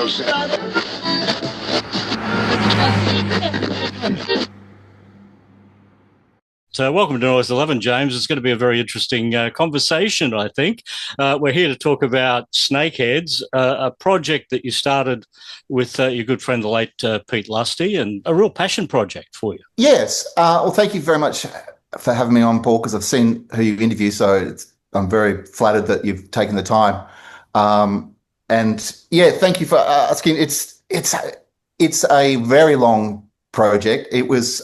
So welcome to Noise 11, James. It's going to be a very interesting conversation, I think. We're here to talk about Snakeheads, a project that you started with your good friend, the late Pete Lusty, and a real passion project for you. Yes. Well, thank you very much for having me on, Paul, because I've seen who you interview, so I'm very flattered that you've taken the time. And yeah, thank you for asking. It's a very long project. It was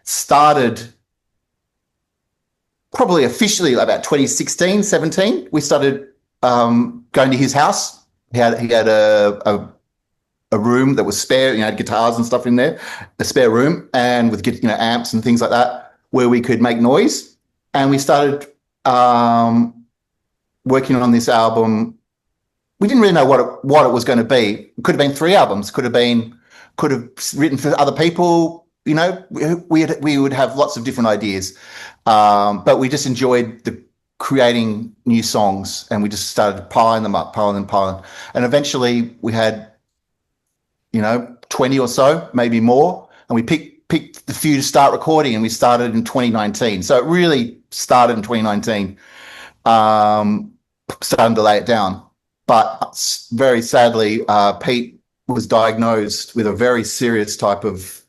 started probably officially about 2016, 17. We started going to his house. He had a room that was spare, had guitars and stuff in there, a spare room, and with amps and things like that, where we could make noise. And we started working on this album. We didn't really know what it was going to be. It could have been 3 albums. Could have written for other people. We would have lots of different ideas, but we just enjoyed creating new songs, and we just started piling them up, and eventually we had 20 or so, maybe more, and we picked the few to start recording, and we started in 2019. So it really started in 2019, starting to lay it down. But very sadly, Pete was diagnosed with a very serious type of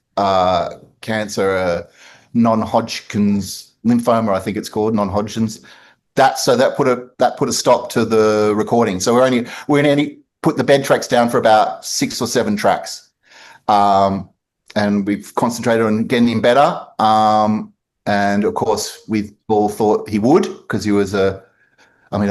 cancer, non-Hodgkin's lymphoma, I think it's called, non-Hodgkin's. That put a stop to the recording. So we only put the bed tracks down for about 6 or 7 tracks, and we've concentrated on getting him better. And of course, we all thought he would, because he was I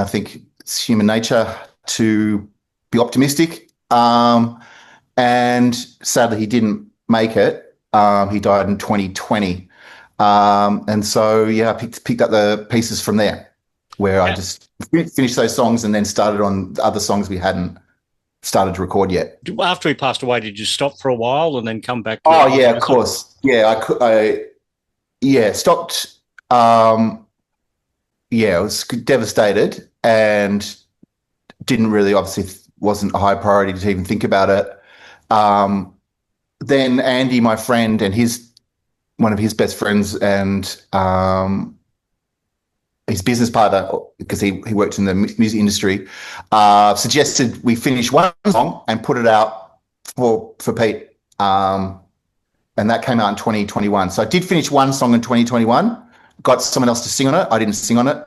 think it's human nature to be optimistic. And sadly, he didn't make it. He died in 2020. And so, I picked up the pieces from there, where I just finished those songs and then started on other songs we hadn't started to record yet. After he passed away, did you stop for a while and then come back? Of course. Yeah, I stopped. I was devastated and didn't really, obviously, wasn't a high priority to even think about it. Then Andy, my friend, and one of his best friends, and his business partner, because he worked in the music industry, suggested we finish one song and put it out for Pete. And that came out in 2021. So I did finish one song in 2021, got someone else to sing on it. I didn't sing on it.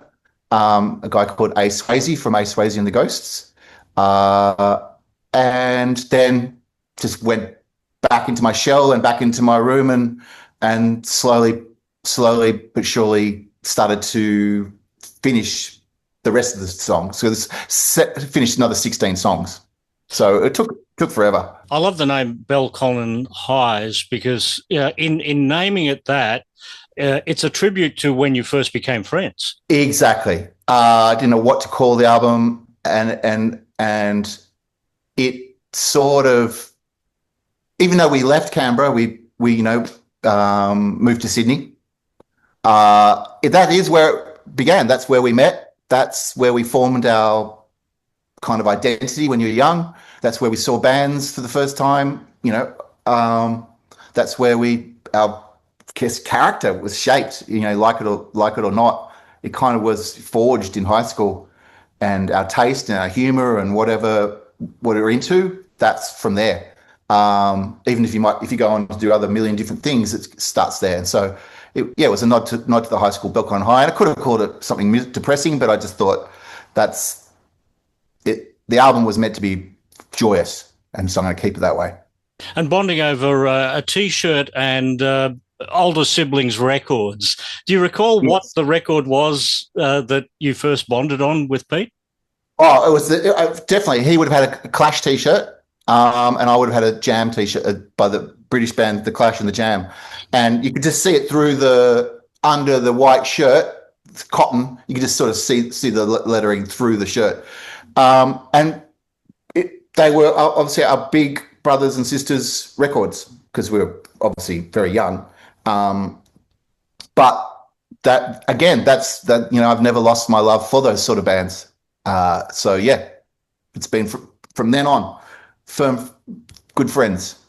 A guy called Ace Swayze from Ace Swayze and the Ghosts. And then just went back into my shell and back into my room, and slowly but surely started to finish the rest of the song. So finished another 16 songs. So it took forever. I love the name Belconnen Highs, because in naming it that, it's a tribute to when you first became friends. Exactly. I didn't know what to call the album, and it sort of, even though we left Canberra, we moved to Sydney. That is where it began. That's where we met. That's where we formed our kind of identity when you're young. That's where we saw bands for the first time. That's where our character was shaped. Like it or not, it kind of was forged in high school, and our taste and our humour and what we're into. That's from there. Even if you go on to do other million different things, it starts there. And so, it was a nod to the high school Belconnen High. And I could have called it something depressing, but I just thought that's it. The album was meant to be joyous, and so I'm going to keep it that way. And bonding over a T-shirt and older siblings' records. Do you recall what the record was that you first bonded on with Pete? Oh, it was definitely. He would have had a Clash T-shirt. And I would have had a Jam T-shirt by the British band The Clash and the Jam, and you could just see it through under the white shirt, cotton. You could just sort of see the lettering through the shirt, and they were obviously our big brothers and sisters records, because we were obviously very young. But that again, I've never lost my love for those sort of bands. So yeah, it's been from then on. firm, good friends.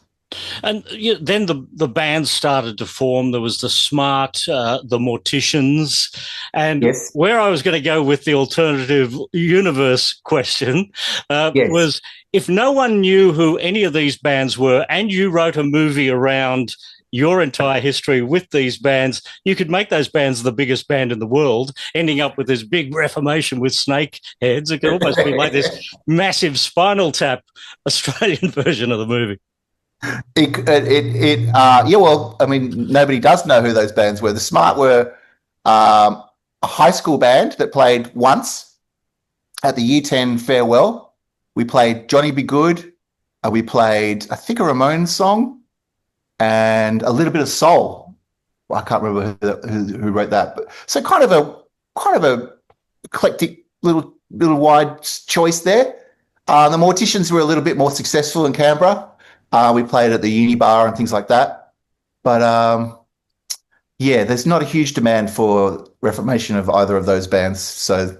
And then the bands started to form. There was the Smart, the Morticians, and Yes. where I was going to go with the alternative universe question Yes. was, if no one knew who any of these bands were, and you wrote a movie around your entire history with these bands, you could make those bands the biggest band in the world, ending up with this big reformation with Snakeheads. It could almost be like this massive Spinal Tap Australian version of the movie. Yeah, well, I mean, nobody does know who those bands were. The Smart were a high school band that played once at the Year 10 farewell. We played Johnny Be Good. We played, I think, a Ramones song and a little bit of soul. Well, I can't remember who wrote that, but so kind of a eclectic little wide choice there. The Morticians were a little bit more successful in Canberra. We played at the Uni Bar and things like that. But yeah, there's not a huge demand for reformation of either of those bands. So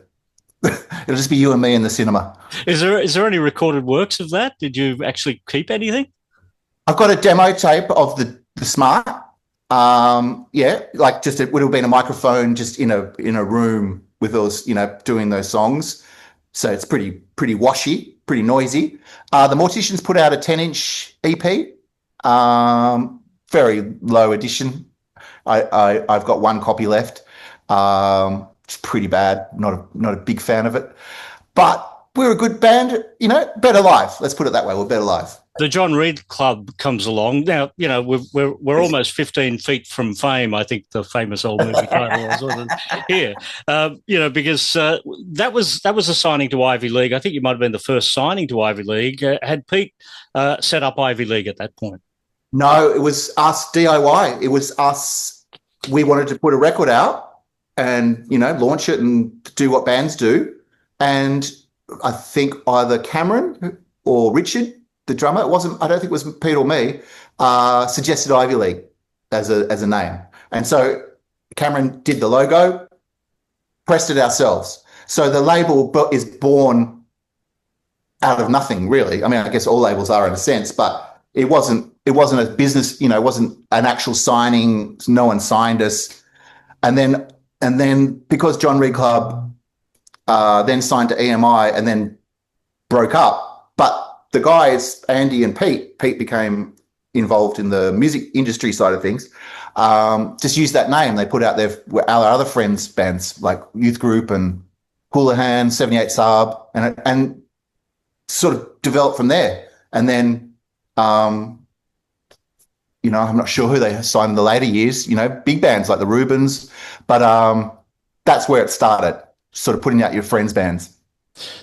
it'll just be you and me in the cinema. Is there any recorded works of that? Did you actually keep anything? I've got a demo tape of the Smart. Yeah, like just it would have been a microphone just in a room with those, doing those songs. So it's pretty washy, pretty noisy. The Morticians put out a 10-inch EP, very low edition. I've got one copy left. It's pretty bad. Not a big fan of it, but we're a good band. Better live. Let's put it that way. We're better live. The John Reed Club comes along now. We're almost 15 feet from fame. I think the famous old movie title was, wasn't it? Here, because that was a signing to Ivy League. I think you might have been the first signing to Ivy League. Had Pete set up Ivy League at that point? No, it was us DIY. It was us. We wanted to put a record out and launch it and do what bands do. And I think either Cameron or Richard, the drummer, I don't think it was Pete or me, suggested Ivy League as a name. And so Cameron did the logo, pressed it ourselves. So the label is born out of nothing, really. I mean, I guess all labels are in a sense, but it wasn't a business, it wasn't an actual signing. No one signed us. And then because John Reed Club then signed to EMI and then broke up, but the guys, Andy and Pete became involved in the music industry side of things, just used that name. They put out our other friends' bands like Youth Group and Houlihan, 78 Saab, and sort of developed from there. And then, I'm not sure who they signed in the later years, big bands like the Rubens, but that's where it started, sort of putting out your friends' bands.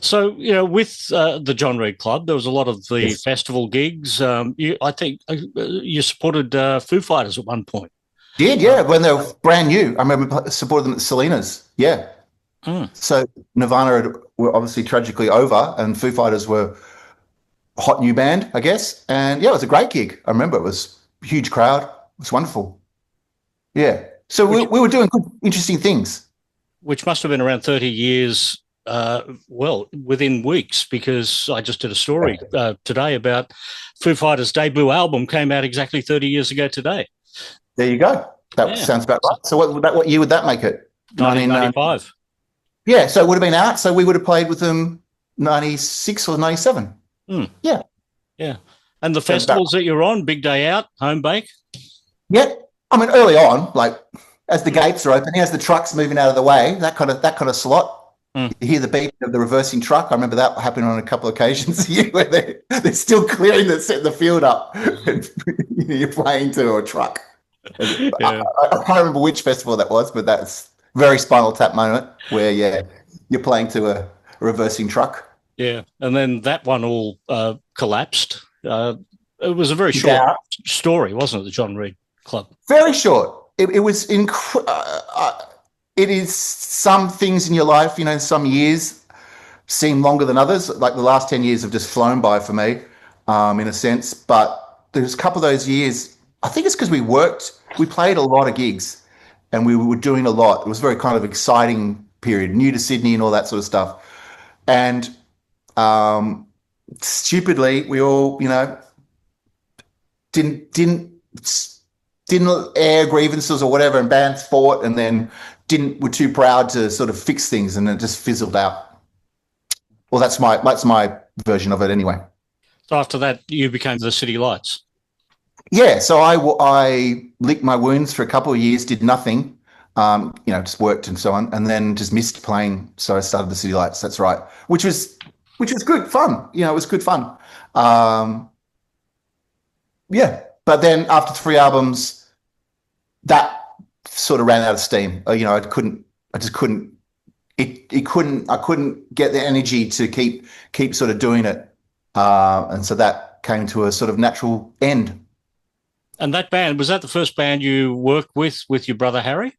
So, with the John Reed Club, there was a lot of the festival gigs. I think you supported Foo Fighters at one point. Did, yeah, when they were brand new. I remember supporting them at Salinas, yeah. Mm. So Nirvana were obviously tragically over and Foo Fighters were a hot new band, I guess. And, yeah, it was a great gig. I remember it was a huge crowd. It was wonderful. Yeah. So we were doing good, interesting things. Which must have been around 30 years within weeks, because I just did a story today about Foo Fighters' debut album came out exactly 30 years ago today. There you go. That sounds about right. So what year would that make it? 1995. Yeah, so it would have been out. So we would have played with them 96 or 97. Mm. Yeah. Yeah. And the festivals that you're on, Big Day Out, Homebake? Yeah. I mean, early on, like as the gates are opening, as the truck's moving out of the way, that kind of slot. You hear the beat of the reversing truck. I remember that happening on a couple of occasions here where they're still clearing setting the field up and you're playing to a truck. Yeah. I can't remember which festival that was, but that's a very Spinal Tap moment where, you're playing to a reversing truck. Yeah, and then that one all collapsed. It was a very short story, wasn't it, the John Reed Club? Very short. It was it is some things in your life, some years seem longer than others. Like the last 10 years have just flown by for me, in a sense. But there's a couple of those years, I think it's because we played a lot of gigs and we were doing a lot. It was a very kind of exciting period, new to Sydney and all that sort of stuff. And stupidly, we all, didn't didn't didn't air grievances or whatever, and bands fought, and then didn't were too proud to sort of fix things, and it just fizzled out. Well, that's my version of it anyway. So after that, you became the City Lights. Yeah, so I licked my wounds for a couple of years, did nothing, just worked and so on, and then just missed playing. So I started the City Lights. That's right, which was good fun. It was good fun. Um, yeah, but then after 3 albums, that sort of ran out of steam. I just couldn't. I couldn't get the energy to keep sort of doing it, and so that came to a sort of natural end. And that band, was that the first band you worked with your brother Harry?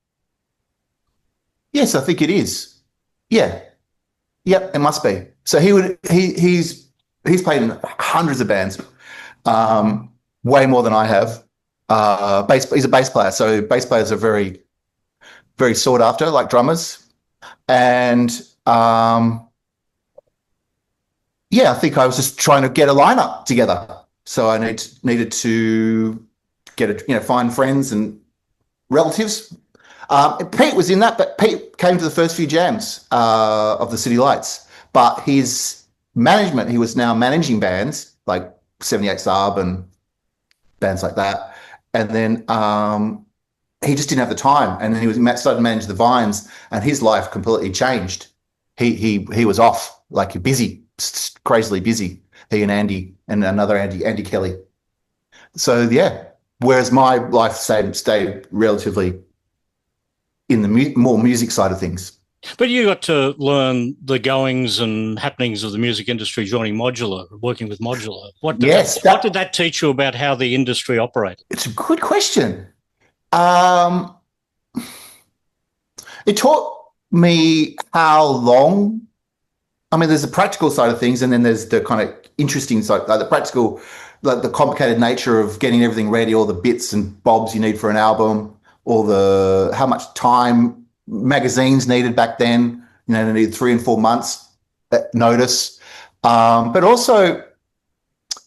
Yes, I think it is. Yeah, yep, it must be. So he's played in hundreds of bands, way more than I have. He's a bass player, so bass players are very, very sought after, like drummers. And yeah, I think I was just trying to get a lineup together. So I needed to find friends and relatives. Pete was in that, but Pete came to the first few jams of the City Lights. But his management, he was now managing bands like 78 Sub and bands like that. And then he just didn't have the time. And then he started to manage the Vines, and his life completely changed. He was off, like busy, crazily busy. He and Andy and another Andy Kelly. So yeah. Whereas my life stayed relatively in the more music side of things. But you got to learn the goings and happenings of the music industry joining Modular, working with Modular. What did that teach you about how the industry operated? It's a good question. It taught me how long. I mean, there's the practical side of things, and then there's the kind of interesting side, like the practical, like the complicated nature of getting everything ready, all the bits and bobs you need for an album, all the how much time magazines needed back then. They needed 3 and 4 months notice. But also,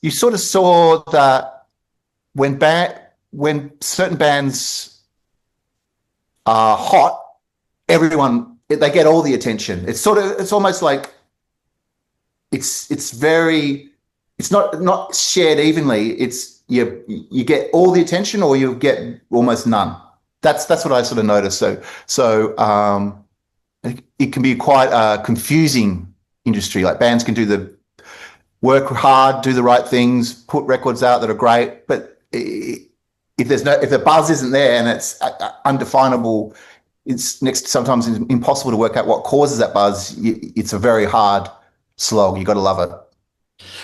you sort of saw that when certain bands are hot, they get all the attention. It's almost like it's not shared evenly. It's you get all the attention, or you get almost none. That's what I sort of noticed. So it can be quite a confusing industry. Like bands can work hard, do the right things, put records out that are great, but if the buzz isn't there and it's undefinable, it's sometimes impossible to work out what causes that buzz. It's a very hard slog. You got to love it.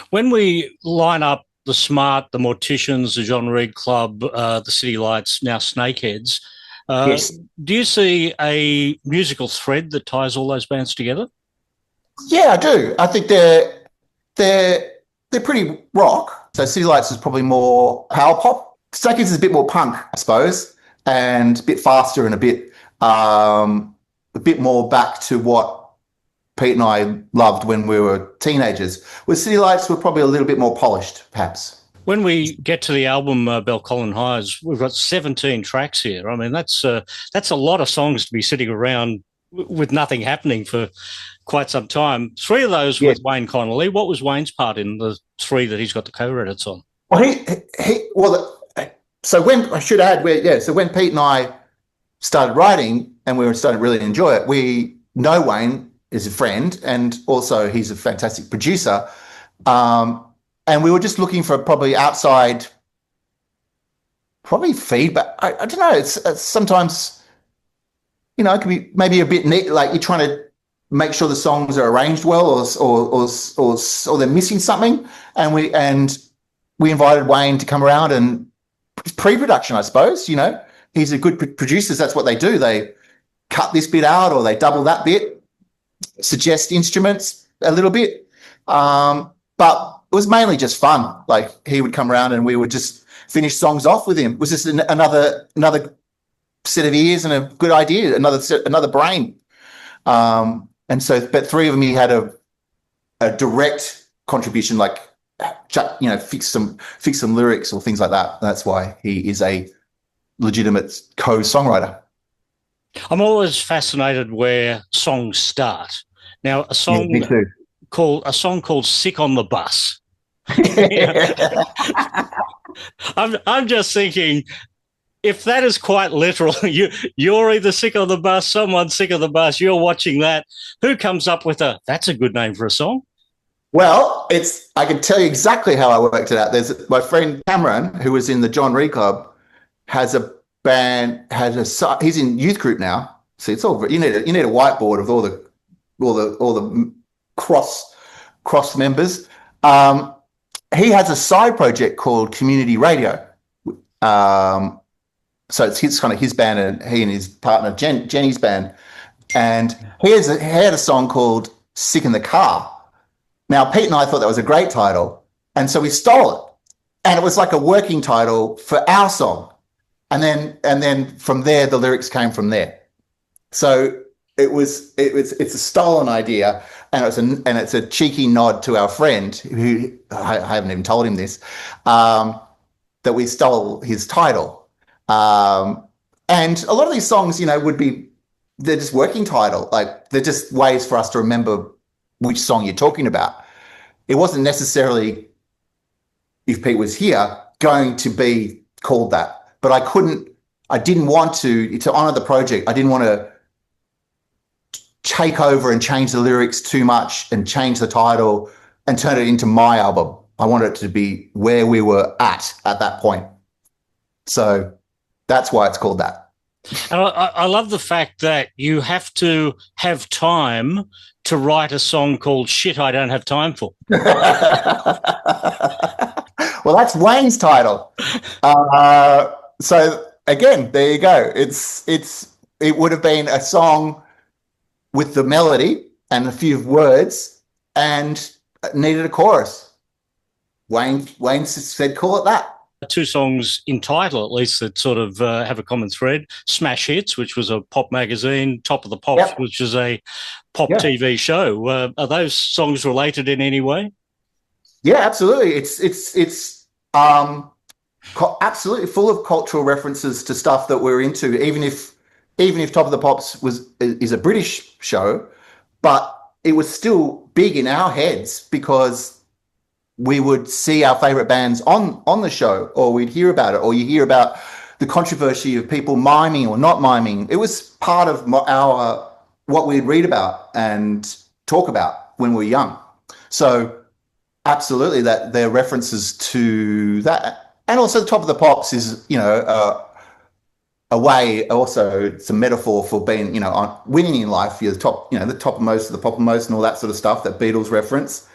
When we line up the Smart, the Morticians, the John Reed Club, the City Lights, now Snakeheads, Yes. do you see a musical thread that ties all those bands together? Yeah, I do. I think they're pretty rock. So City Lights is probably more power pop. Snakeheads is a bit more punk, I suppose, and a bit faster and a bit more back to what Pete and I loved when we were teenagers. With City Lights, we're probably a little bit more polished, perhaps. When we get to the album Belconnen Highs, we've got 17 tracks here. I mean, that's a lot of songs to be sitting around with nothing happening for quite some time. 3 of those with Wayne Connolly. What was Wayne's part in the 3 that he's got the co-edits on? Well, so when I should add, so when Pete and I started writing and we were starting to really enjoy it, we know Wayne is a friend, and also he's a fantastic producer. And we were just looking for probably outside, feedback. I don't know. It's sometimes, it can be maybe a bit neat, like you're trying to make sure the songs are arranged well, or they're missing something. And we invited Wayne to come around and pre-production, I suppose. He's a good producer. That's what they do. They cut this bit out, or they double that bit, suggest instruments a little bit. But it was mainly just fun. Like he would come around and we would just finish songs off with him. It was just another set of ears and a good idea, another brain. And so, but 3 of them, he had a direct contribution, like fix some lyrics or things like that. That's why he is a legitimate co-songwriter. I'm always fascinated where songs start. Now, a song called "Sick on the Bus." I'm just thinking, if that is quite literal, you're either sick on the bus, someone's sick on the bus, you're watching that. Who comes up with that's a good name for a song? Well, I can tell you exactly how I worked it out. There's my friend Cameron, who was in the John Reed Club, has a band, he's in youth group now. So it's all, you need a whiteboard of all the cross members. He has a side project called Community Radio. So it's his band, and he and his partner Jenny's band. And he had a song called "Sick in the Car." Now, Pete and I thought that was a great title, and so we stole it. And it was like a working title for our song. And then from there, the lyrics came from there. So it's a stolen idea, and it's a cheeky nod to our friend, who I haven't even told him this, that we stole his title. And a lot of these songs, they're just working title. Like, they're just ways for us to remember which song you're talking about. It wasn't necessarily, if Pete was here, going to be called that. But I didn't want to honor the project. I didn't want to take over and change the lyrics too much and change the title and turn it into my album. I wanted it to be where we were at that point. So that's why it's called that. And I love the fact that you have to have time to write a song called "Shit I Don't Have Time For." Well, that's Wayne's title. So again, there you go. It would have been a song with the melody and a few words and needed a chorus. Wayne said, "Call it that." Two songs in title, at least, that sort of have a common thread. Smash Hits, which was a pop magazine, Top of the Pops, yep, which is a pop TV show. Are those songs related in any way? Yeah, absolutely. It's absolutely full of cultural references to stuff that we're into, even if Top of the Pops is a British show, but it was still big in our heads because we would see our favorite bands on the show, or we'd hear about it, or you hear about the controversy of people miming or not miming. It was part of what we'd read about and talk about when we were young. So absolutely, that there are references to that. And also the Top of the Pops is, a way, also it's a metaphor for being, on winning in life. You're the top, the toppermost of the poppermost and all that sort of stuff that Beatles reference.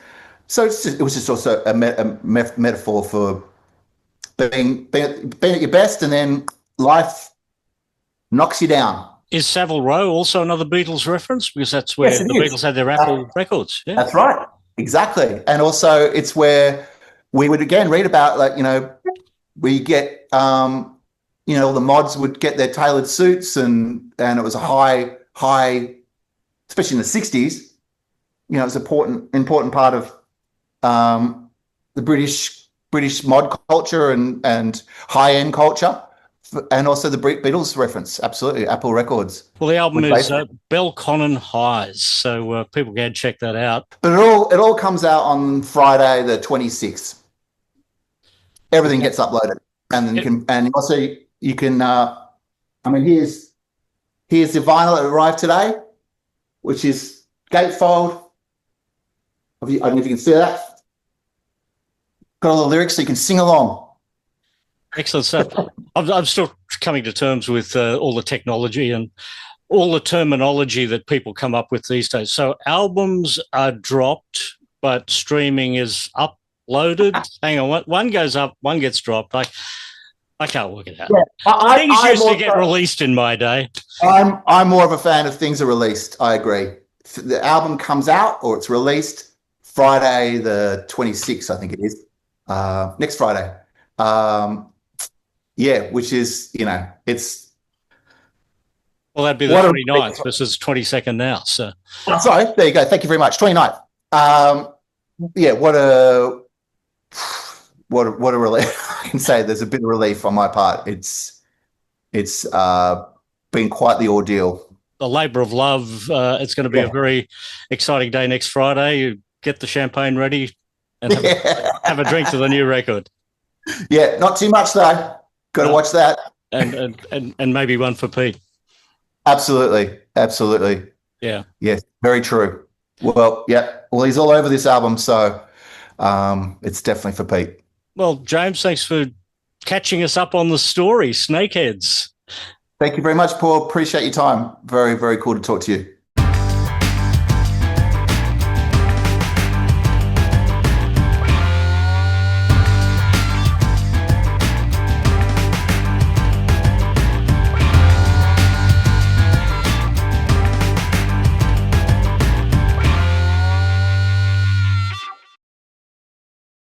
So it was just also a metaphor for being at your best, and then life knocks you down. Is Savile Row also another Beatles reference? Because that's where the Beatles had their Apple records. Yeah. That's right. Exactly. And also it's where we would again read about, we get, all the mods would get their tailored suits, and it was a high, especially in the 60s, it was an important part of the British mod culture and high-end culture, and also the Beatles reference. Absolutely, Apple Records. Well, the album is Belconnen Highs, so people can check that out. But it all comes out on Friday the 26th. Everything gets uploaded, and then you can. Here's the vinyl that arrived today, which is gatefold. I don't know if you can see that. Got all the lyrics so you can sing along. Excellent stuff. I'm still coming to terms with all the technology and all the terminology that people come up with these days. So albums are dropped, but streaming is uploaded. Hang on, one goes up, one gets dropped. I can't work it out. Yeah, things used to get released in my day. I'm more of a fan of things are released. I agree. The album comes out or it's released Friday the 26th, I think it is. Next Friday. Which is, it's... Well, that'd be the 29th. This is 22nd now, so... Sorry, there you go. Thank you very much. 29th. yeah, what a relief. I can say there's a bit of relief on my part. It's been quite the ordeal. A labour of love. It's going to be a Yeah. very exciting day next Friday. You get the champagne ready and have a drink to the new record. Yeah, not too much though. Got to watch that. And maybe one for Pete. Absolutely. Yeah. Yes, very true. Well, yeah. Well, he's all over this album, so it's definitely for Pete. Well, James, thanks for catching us up on the story, Snakeheads. Thank you very much, Paul. Appreciate your time. Very, very cool to talk to you.